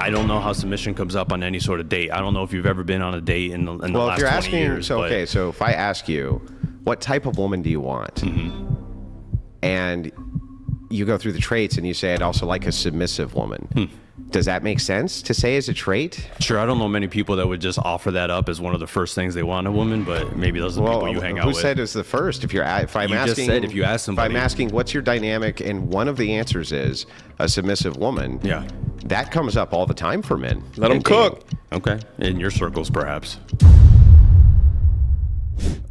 I don't know how submission comes up on any sort of date. I don't know if you've ever been on a date in the last 20 years. So if I ask you, what type of woman do you want? And you go through the traits and you say, I'd also like a submissive woman. Does that make sense to say as a trait? Sure, I don't know many people that would just offer that up as one of the first things they want in a woman, but maybe those are the people you hang out with. Who said it's the first? If I'm you asking, just said if you ask somebody. If I'm asking what's your dynamic, and one of the answers is a submissive woman. Yeah, that comes up all the time for men. Let them cook. Okay, in your circles, perhaps.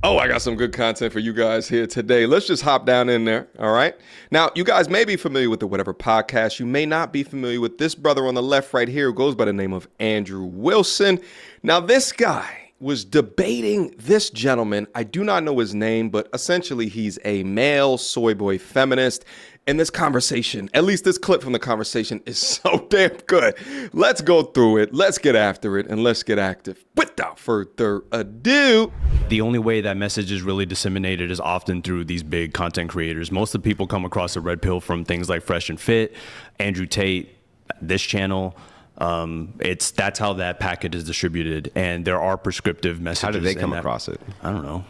Oh, I got some good content for you guys here today. Let's just hop down in there, all right? Now, you guys may be familiar with the Whatever Podcast. You may not be familiar with this brother on the left right here who goes by the name of Andrew Wilson. Now, this guy was debating this gentleman. I do not know his name, but essentially he's a male soy boy feminist. And this conversation, at least this clip from the conversation, is so damn good. Let's go through it. Let's get after it, and let's get active. Without further ado. The only way that message is really disseminated is often through these big content creators. Most of the people come across the red pill from things like Fresh and Fit, Andrew Tate, this channel. That's how that packet is distributed, and there are prescriptive messages. How did they come across it? I don't know.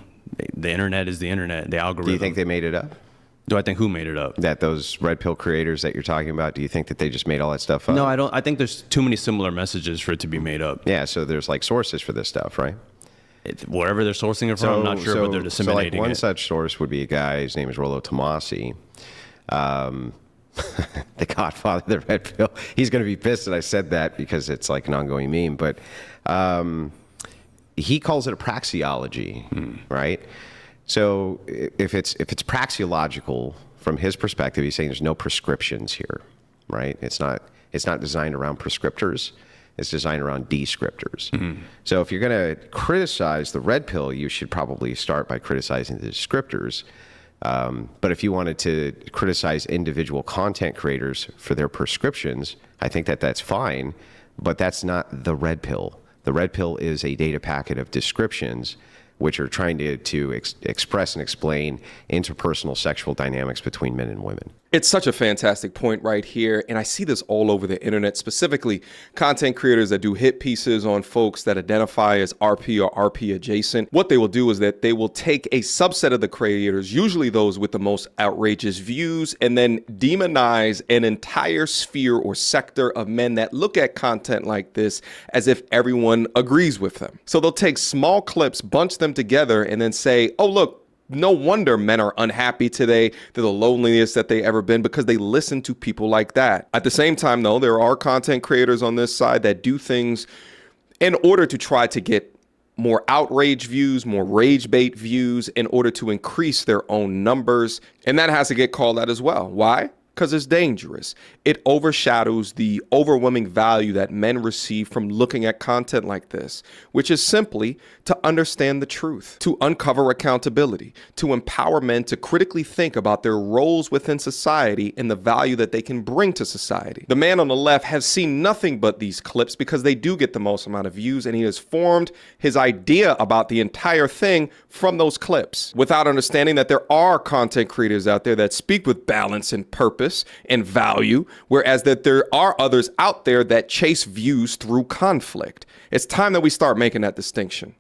The internet is the internet. The algorithm. Do you think they made it up? Do I think who made it up? That those red pill creators that you're talking about, do you think that they just made all that stuff up? No, I don't. I think there's too many similar messages for it to be made up. Yeah, so there's like sources for this stuff, right? Wherever they're sourcing it from, I'm not sure, but they're disseminating so like one it. such source would be a guy, his name is Rollo Tomasi, the godfather of the red pill. He's going to be pissed that I said that because it's like an ongoing meme, but he calls it a praxeology, right? So if it's praxeological from his perspective, he's saying there's no prescriptions here, right? It's not designed around prescriptors. It's designed around descriptors. So if you're going to criticize the red pill, you should probably start by criticizing the descriptors. But if you wanted to criticize individual content creators for their prescriptions, I think that that's fine, but that's not the red pill. The red pill is a data packet of descriptions which are trying to express and explain interpersonal sexual dynamics between men and women. It's such a fantastic point right here, and I see this all over the internet, specifically content creators that do hit pieces on folks that identify as RP or RP adjacent. What they will do is that they will take a subset of the creators, usually those with the most outrageous views, and then demonize an entire sphere or sector of men that look at content like this as if everyone agrees with them. So they'll take small clips, bunch them together, and then say, oh, look, no wonder men are unhappy today. They're the loneliest that they ever been because they listen to people like that. At the same time, though, there are content creators on this side that do things in order to try to get more outrage views, more rage bait views in order to increase their own numbers. And that has to get called out as well. Why? Because it's dangerous. It overshadows the overwhelming value that men receive from looking at content like this, which is simply to understand the truth, to uncover accountability, to empower men to critically think about their roles within society and the value that they can bring to society. The man on the left has seen nothing but these clips because they do get the most amount of views, and he has formed his idea about the entire thing from those clips without understanding that there are content creators out there that speak with balance and purpose and value, whereas that there are others out there that chase views through conflict. It's time that we start making that distinction.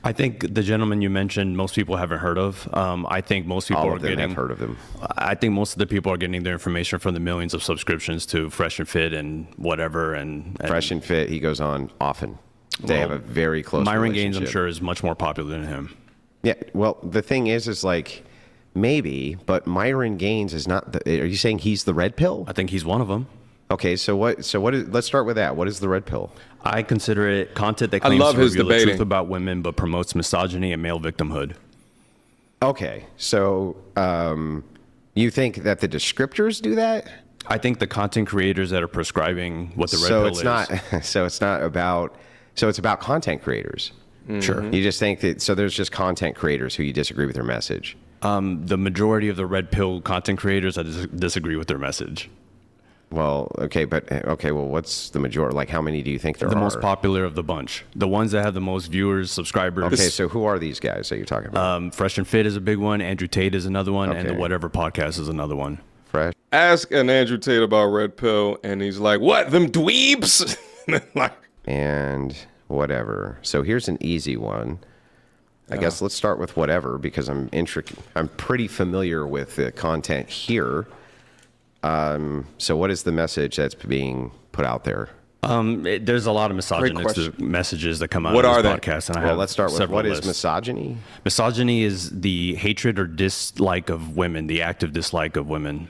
I think the gentleman you mentioned, most people haven't heard of. I think most people have heard of him. I think most of the people are getting their information from the millions of subscriptions to Fresh and Fit and whatever. And Fresh and Fit, he goes on often. They have a very close Myron relationship. Gaines, I'm sure, is much more popular than him. Yeah, well, the thing is like, maybe, but Myron Gaines is not are you saying he's the red pill? I think he's one of them. Okay, so what is, let's start with that. What is the red pill? I consider it content that claims to reveal the truth about women but promotes misogyny and male victimhood. Okay, so you think that the descriptors do that? I think the content creators that are prescribing what the red pill is. So it's about content creators. Sure. You just think that, so there's just content creators who you disagree with their message. The majority of the red pill content creators, I disagree with their message. Well, well, what's the majority? Like, how many do you think there are? The most popular of the bunch. The ones that have the most viewers, subscribers. Okay, so who are these guys that you're talking about? Fresh and Fit is a big one. Andrew Tate is another one. Okay. And the Whatever Podcast is another one. Fresh. Ask an Andrew Tate about red pill, and he's like, what, them dweebs? Like, and whatever. So here's an easy one. I guess let's start with whatever because I'm pretty familiar with the content here. So what is the message that's being put out there? There's a lot of misogynist question. messages that come out What of are this they? podcast, and I Well, have let's start with several what is lists. misogyny? Misogyny is the hatred or dislike of women, the active dislike of women.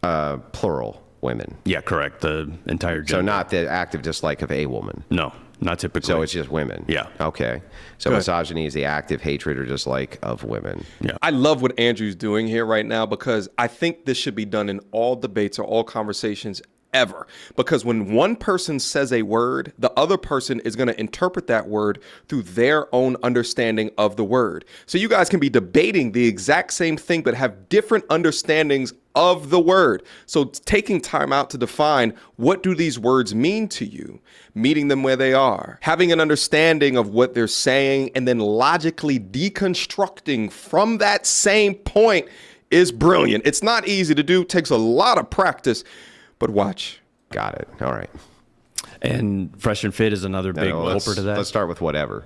Plural, women. Yeah, correct. The entire gender. So not the active dislike of a woman. No, not typically. So it's just women. Yeah. Okay. So Good. misogyny is the active hatred or dislike of women. yeah. I love what Andrew's doing here right now because I think this should be done in all debates or all conversations ever. Because when one person says a word, the other person is going to interpret that word through their own understanding of the word. So you guys can be debating the exact same thing, but have different understandings of the word. So taking time out to define what do these words mean to you, meeting them where they are, having an understanding of what they're saying, and then logically deconstructing from that same point is brilliant. It's not easy to do, takes a lot of practice, but watch. Got it. All right. And Fresh and Fit is another big let's, helper to that. Let's start with whatever.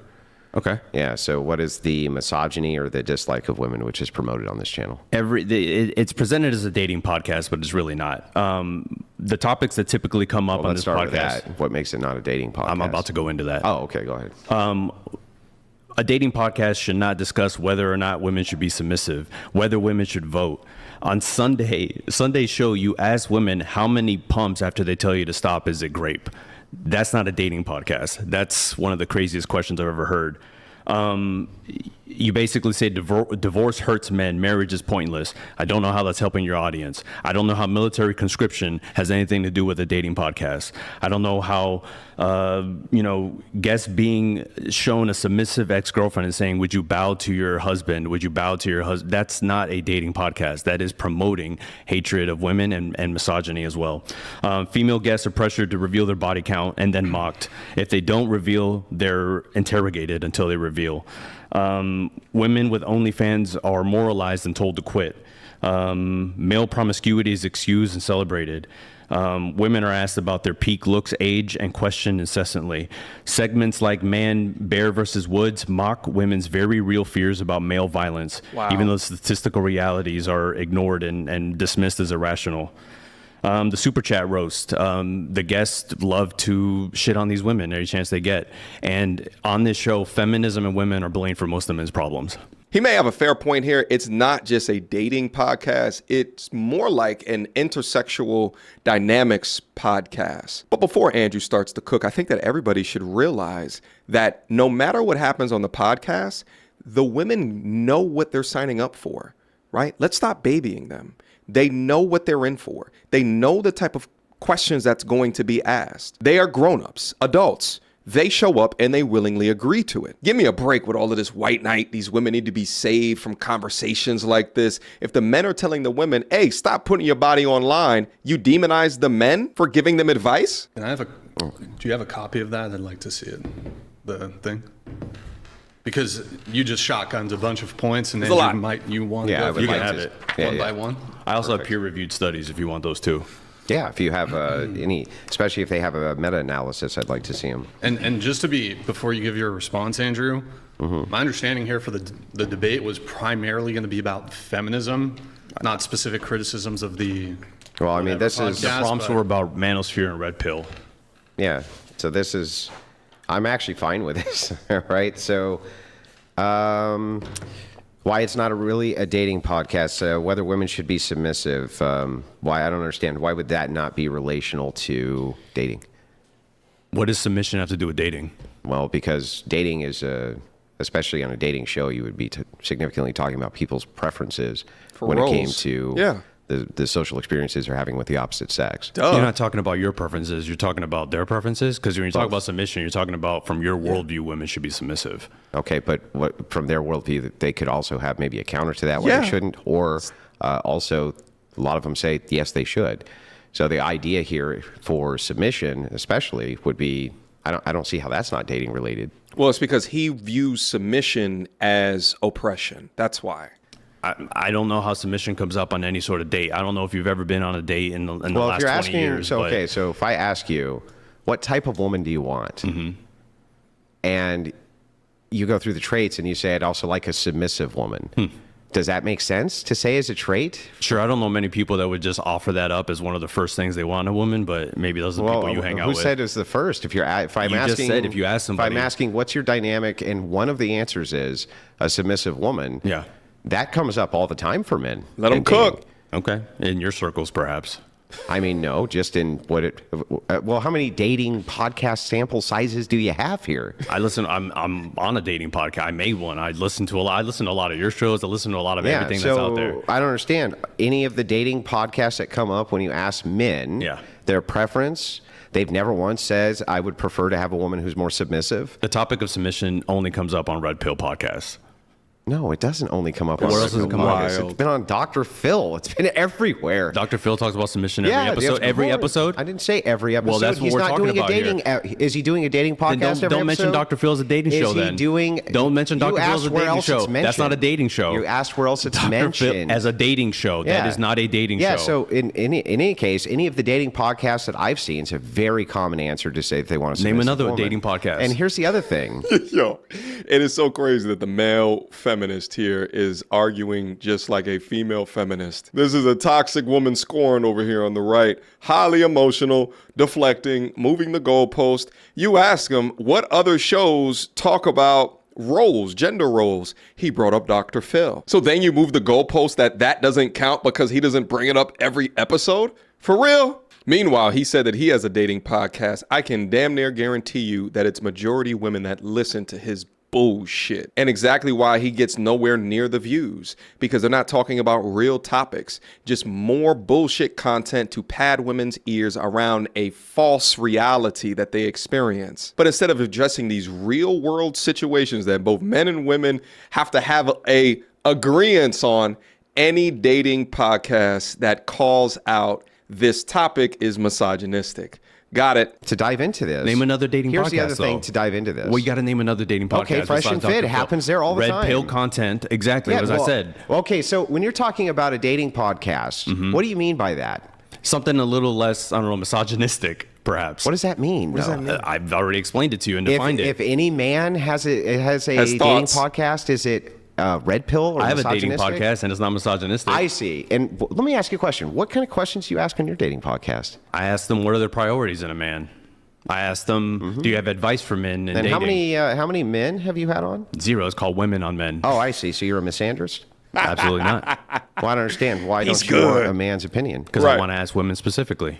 Okay. Yeah. So what is the misogyny or the dislike of women, which is promoted on this channel? It's presented as a dating podcast, but it's really not. The topics that typically come up on Let's this start with podcast. that. What makes it not a dating podcast? I'm about to go into that. Oh, okay. Go ahead. A dating podcast should not discuss whether or not women should be submissive, whether women should vote. On Sunday's show, you ask women how many pumps after they tell you to stop is it grape. That's not a dating podcast. That's one of the craziest questions I've ever heard. You basically say divorce hurts men, marriage is pointless. I don't know how that's helping your audience. I don't know how military conscription has anything to do with a dating podcast. I don't know how, guests being shown a submissive ex-girlfriend and saying, would you bow to your husband? Would you bow to your husband? That's not a dating podcast. That is promoting hatred of women and misogyny as well. Female guests are pressured to reveal their body count and then mocked. If they don't reveal, they're interrogated until they reveal. Women with OnlyFans are moralized and told to quit. Male promiscuity is excused and celebrated. Women are asked about their peak looks, age, and questioned incessantly. Segments like Man, Bear versus Woods mock women's very real fears about male violence, even though statistical realities are ignored and dismissed as irrational. The super chat roast. The guests love to shit on these women every chance they get. And on this show, feminism and women are blamed for most of men's problems. He may have a fair point here. It's not just a dating podcast. It's more like an intersexual dynamics podcast. But before Andrew starts to cook, I think that everybody should realize that no matter what happens on the podcast, the women know what they're signing up for, right? Let's stop babying them. They know what they're in for. They know the type of questions that's going to be asked. They are grown-ups, adults. They show up and they willingly agree to it. Give me a break with all of this white knight. These women need to be saved from conversations like this. If the men are telling the women, hey, stop putting your body online, you demonize the men for giving them advice? Can I have do you have a copy of that? I'd like to see it, the thing. Because you just shotgunned a bunch of points, and then a lot. you want Yeah, I to would You go can like have to- it. Yeah, one yeah. by one? I also have peer-reviewed studies if you want those too. Yeah. If you have any, especially if they have a meta-analysis, I'd like to see them. And just to be, before you give your response, Andrew, my understanding here for the debate was primarily going to be about feminism, not specific criticisms of the. Well, I mean, this is, podcast. Prompts but- were about manosphere and red pill. yeah. So this is, I'm actually fine with this, right? So, why it's not really a dating podcast, whether women should be submissive, why, I don't understand. Why would that not be relational to dating? What does submission have to do with dating? Well, because dating is especially on a dating show, you would be significantly talking about people's preferences when it came roles. to Yeah. the social experiences they're having with the opposite sex. You're not talking about your preferences. You're talking about their preferences. Because when you talk about submission, you're talking about from your worldview, women should be submissive. Okay, but what from their worldview, that they could also have maybe a counter to that where Yeah. they shouldn't, or also a lot of them say yes, they should. So the idea here for submission, especially, would be I don't see how that's not dating related. Well, it's because he views submission as oppression. That's why. I don't know how submission comes up on any sort of date. I don't know if you've ever been on a date in the Well, if last you're 20 asking, years. so but okay, so if I ask you, what type of woman do you want? And you go through the traits and you say, I'd also like a submissive woman. Does that make sense to say as a trait? Sure, I don't know many people that would just offer that up as one of the first things they want in a woman, but maybe those are the people you hang out who with. said it was the first? If I'm You asking, just said if you ask somebody. If I'm asking what's your dynamic, and one of the answers is a submissive woman. Yeah. That comes up all the time for men. Let them in dating. cook. Okay, in your circles, perhaps. I mean, no, just in well, how many dating podcast sample sizes do you have here? I listen. I'm on a dating podcast. I made one. I listen to a lot. I listen to a lot of your shows. I listen to a lot of everything that's out there. I don't understand any of the dating podcasts that come up when you ask men their preference. They've never once says, I would prefer to have a woman who's more submissive. The topic of submission only comes up on Red Pill podcasts. No, it doesn't only come up on Where else does it come up? It's been on Dr. Phil. It's been everywhere. Dr. Phil talks about submission Yeah, every episode. Every episode. I didn't say every episode. Well, that's what He's we're not talking doing about a dating. Is he doing a dating podcast? Then every don't mention episode? Dr. Phil as a dating show. Is he Then doing? Don't mention You Dr. Phil as asked a where dating else show. it's mentioned. That's not a dating show. You asked where else it's Dr. mentioned Phil as a dating show. Yeah. That is not a dating Yeah. show. So in any case, any of the dating podcasts that I've seen, it's a very common answer to say if they want to Name another dating podcast. And here's the other thing. Yo, it is so crazy that the male feminist here is arguing just like a female feminist. This is a toxic woman scorn over here on the right. Highly emotional, deflecting, moving the goalpost. You ask him, what other shows talk about roles, gender roles? He brought up Dr. Phil. So then you move the goalpost that doesn't count because he doesn't bring it up every episode? For real? Meanwhile, he said that he has a dating podcast. I can damn near guarantee you that it's majority women that listen to his bullshit. And exactly why he gets nowhere near the views, because they're not talking about real topics, just more bullshit content to pad women's ears around a false reality that they experience. But instead of addressing these real world situations that both men and women have to have a agreement on, any dating podcast that calls out this topic is misogynistic. Got it. To dive into this. Name another dating Here's podcast. the other thing though. to dive into this. Well, you got to name another dating podcast. Okay, Fresh and besides Fit Dr. Phil. happens there all the Red time. Pill content. Exactly, Yeah, as I said. Okay, so when you're talking about a dating podcast, what do you mean by that? Something a little less, I don't know, misogynistic, perhaps. What does that mean? What does that mean? I've already explained it to you and defined If it. any man has a Has dating thoughts. podcast, is it Red Pill or I have a dating misogynistic? podcast and it's not misogynistic. I see. And let me ask you a question. What kind of questions do you ask on your dating podcast? I ask them what are their priorities in a man. I ask them, do you have advice for men in And dating? how many men have you had on? Zero. It's called Women on Men. Oh, I see. So you're a misandrist? Absolutely not. Well, I don't understand. Why He's don't you want good. a man's opinion? Because Right. I want to ask women specifically.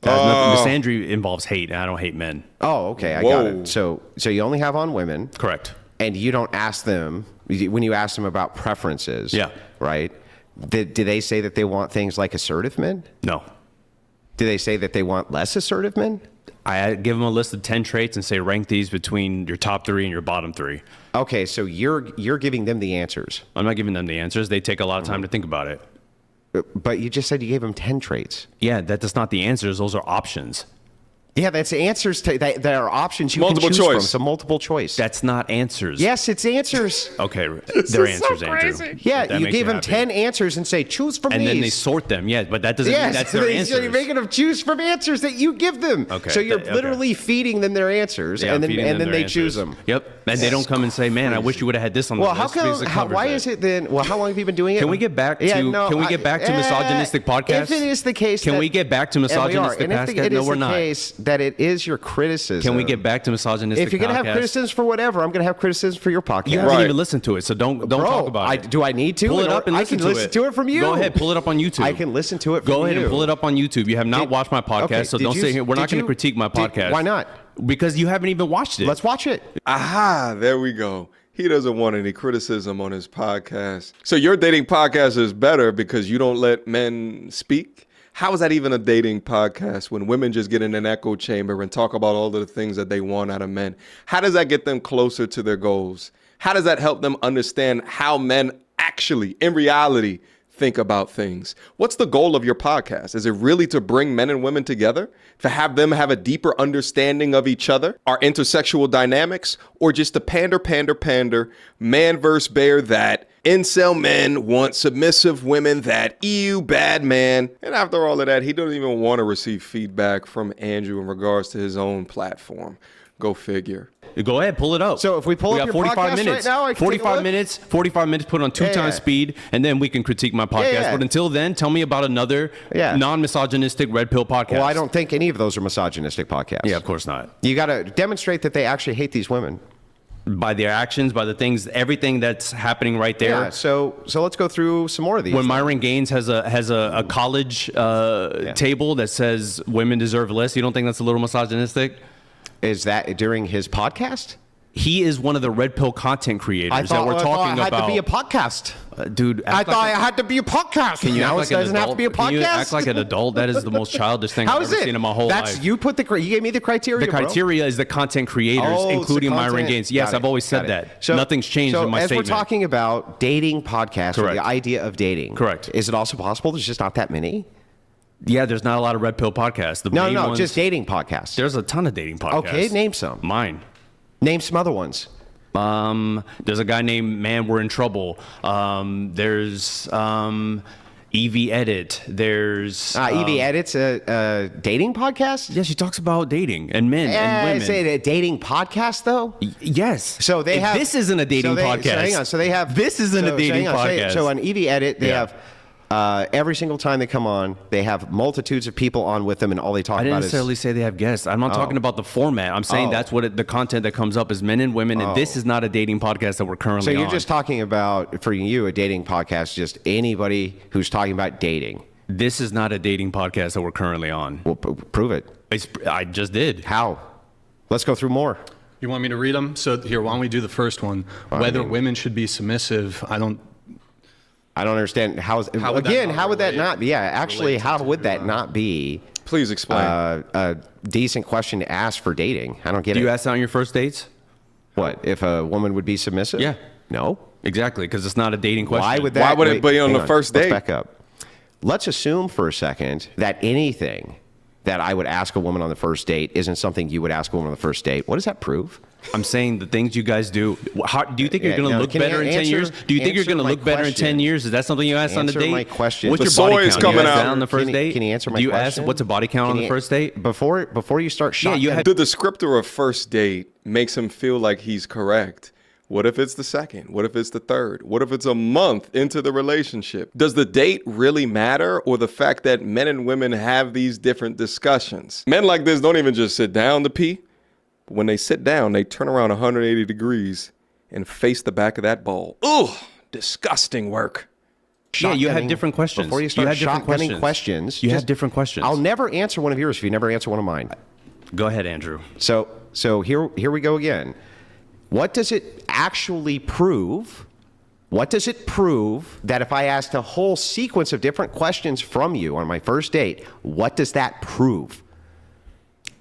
Misandry involves hate, and I don't hate men. Oh, okay. I got Whoa. it. So you only have on women. Correct. And you don't ask them when you ask them about preferences. Yeah. Right. Do they say that they want things like assertive men? No. Do they say that they want less assertive men? I give them a list of 10 traits and say rank these between your top 3 and your bottom 3. Okay, so you're giving them the answers, I'm not giving them the answers. They take a lot of time to think about it. but you just said you gave them 10 traits. Yeah, that's not the answers. Those are options. Yeah, that's answers that are options you Multiple can choose from. choice. So multiple choice. That's not answers. Yes, it's answers. Okay, they're answers, Andrew. Yeah, That you makes give them happy. 10 answers and say choose from And these. then they sort them. Yeah, but that doesn't mean Yes, that's their so answers. you're making them choose from answers that you give them. Okay, So you're okay. literally feeding them their answers, Yeah, and feeding then them they their choose answers. them. Yep. And they don't come and say, "Man, I wish you would have had this on Well, the how list." because come? it How, covers why is it then? Well, how long have you been doing it? Can we get back to? Can we get back to misogynistic podcasts? If it is the case, can that, we get back to and we are. misogynistic And if podcasts? it No, is we're the not. case that it is your criticism. Can we get back to misogynistic? If you're gonna have podcasts? criticisms for whatever, I'm gonna have criticism for your podcast. You haven't Right. even listened to it, so don't Bro, talk about it. do I need to? Pull it up and I listen can to listen it. to it from you. Go ahead, pull it up on YouTube. I can listen to it from Go ahead you. and pull it up on YouTube. You have not Did- watched my podcast, okay, so did don't you- sit here. We're not did going to you- critique my did- podcast. why not? Because you haven't even watched it. Let's watch it. Aha, there we go. He doesn't want any criticism on his podcast. So your dating podcast is better because you don't let men speak? How is that even a dating podcast when women just get in an echo chamber and talk about all of the things that they want out of men? How does that get them closer to their goals? How does that help them understand how men actually, in reality, think about things? What's the goal of your podcast? Is it really to bring men and women together? To have them have a deeper understanding of each other, our intersexual dynamics, or just to pander, man versus bear that Incel men want submissive women that ew, bad man. And after all of that, he doesn't even want to receive feedback from Andrew in regards to his own platform. Go figure. Go ahead, pull it up. So if we pull we up got your 45 podcast minutes. right now, I can take a 45 look? minutes. 45 minutes. Put on 2 times speed, and then we can critique my podcast. yeah. But until then, tell me about another Yeah. non-misogynistic red pill podcast. Well, I don't think any of those are misogynistic podcasts. Yeah, of course not. You got to demonstrate that they actually hate these women. By their actions, by the things, everything that's happening right there. Yeah. So let's go through some more of these. When Myron Gaines has a college table that says women deserve less, you don't think that's a little misogynistic? Is that during his podcast? He is one of the red pill content creators that we're I talking had about. to be a podcast. Dude, I thought I had to be a podcast. Can you now act it like an doesn't have to adult? be a podcast. Can you act like an adult? That is the most childish thing How I've is ever it? seen in my whole That's life. you put you gave me the criteria. The bro. criteria is the content creators, Oh, it's the including Myron content. Gaines. Yes, Got it. I've always said Got it. that. Nothing's changed in my as statement. we're talking about dating podcasts or Correct. the idea of dating, Correct. Is it also possible there's just not that many? Yeah, there's not a lot of red pill podcasts. The main No, ones, just dating podcasts. There's a ton of dating podcasts. Okay, name some. Mine. Name some other ones. There's a guy named Man We're in Trouble. There's Evie Edit. There's Evie Edits a dating podcast. Yeah, she talks about dating and men and women. Is it a dating podcast though? Yes. So they If have. This isn't a dating podcast. So hang on. So they have. This isn't a dating podcast. So on Evie Edit, they Yeah. have. Every single time they come on, they have multitudes of people on with them, and all they talk I didn't about necessarily say they have guests. I'm not talking about the format. I'm saying that's what the content that comes up is men and women, and this is not a dating podcast that we're currently So on. you're just talking about, for you, a dating podcast, just anybody who's talking about dating. This is not a dating podcast that we're currently on. Well, prove it. I just did. How? Let's go through more. You want me to read them? So here, why don't we do the first one? Whether women should be submissive. I don't understand how would that again, not how would that relate- not be? Yeah, actually, relate how to, would that not be Please explain. a decent question to ask for dating? I don't get Do it. you ask that on your first dates? What, if a woman would be submissive? Yeah. No. Exactly, because it's not a dating question. Why would that? Why would it be on hang the first date? Let's back up. Let's assume for a second that anything that I would ask a woman on the first date isn't something you would ask a woman on the first date. What does that prove? I'm saying the things you guys do. How, do you think you're Yeah, going to no, look can you better in 10 answer- years? Do you think you're answer going to my look better in 10 question? years? Is that something you asked on a Answer date? my question. What's The your body soy is count? You coming ask that out. on the first date? Can you answer my Do you question? ask what's a body count on the first date? Before you start shotgun? you had- The descriptor of first date makes him feel like he's correct. What if it's the second? What if it's the third? What if it's a month into the relationship? Does the date really matter, or the fact that men and women have these different discussions? Men like this don't even just sit down to pee. But when they sit down, they turn around 180 degrees and face the back of that bowl. Ugh, disgusting work. Yeah, you had Shotgunning- different questions. Before you start had different shotgunning questions, You just- had different questions. I'll never answer one of yours if you never answer one of mine. Go ahead, Andrew. So here we go again. What does it actually prove? What does it prove that if I asked a whole sequence of different questions from you on my first date, what does that prove?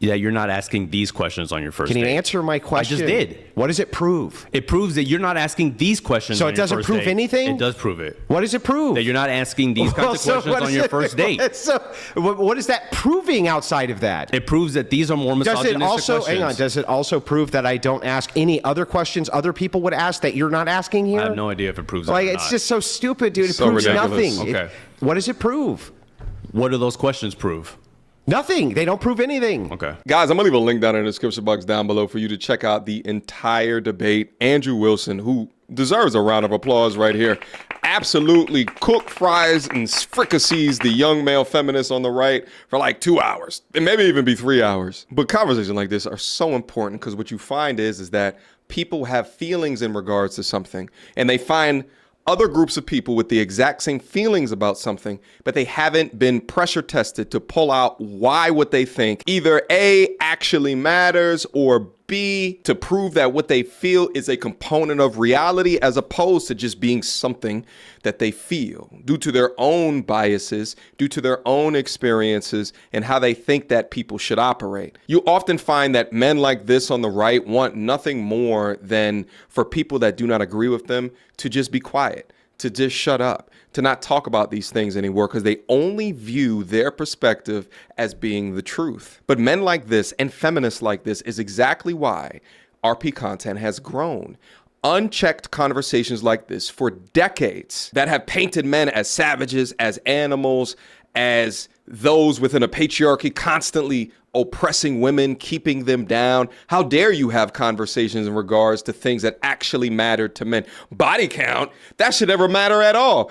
Yeah, you're not asking these questions on your first Can you date. answer my question? I just did. What does it prove? It proves that you're not asking these questions So on it your doesn't first prove date. anything? It does prove it. What does it prove? That you're not asking these kinds of questions what on is your it- first date. So what is that proving outside of that? It proves that these are more Does misogynistic it also questions. hang on? Does it also prove that I don't ask any other questions other people would ask that you're not asking here? I have no idea if it proves it Like or it's not. just so stupid, dude. It So proves ridiculous. nothing. Okay. What does it prove? What do those questions prove? Nothing. They don't prove anything. Okay. Guys, I'm going to leave a link down in the description box down below for you to check out the entire debate. Andrew Wilson, who deserves a round of applause right here, absolutely cooked fries and fricassees the young male feminists on the right for like 2 hours. And maybe even be 3 hours. But conversations like this are so important because what you find is that people have feelings in regards to something, and they find other groups of people with the exact same feelings about something, but they haven't been pressure tested to pull out why what they think either A, actually matters, or B, to prove that what they feel is a component of reality as opposed to just being something that they feel due to their own biases, due to their own experiences, and how they think that people should operate. You often find that men like this on the right want nothing more than for people that do not agree with them to just be quiet, to just shut up, to not talk about these things anymore because they only view their perspective as being the truth. But men like this and feminists like this is exactly why RP content has grown. unchecked conversations like this for decades that have painted men as savages, as animals, as those within a patriarchy constantly oppressing women, keeping them down. How dare you have conversations in regards to things that actually matter to men? Body count, that should never matter at all.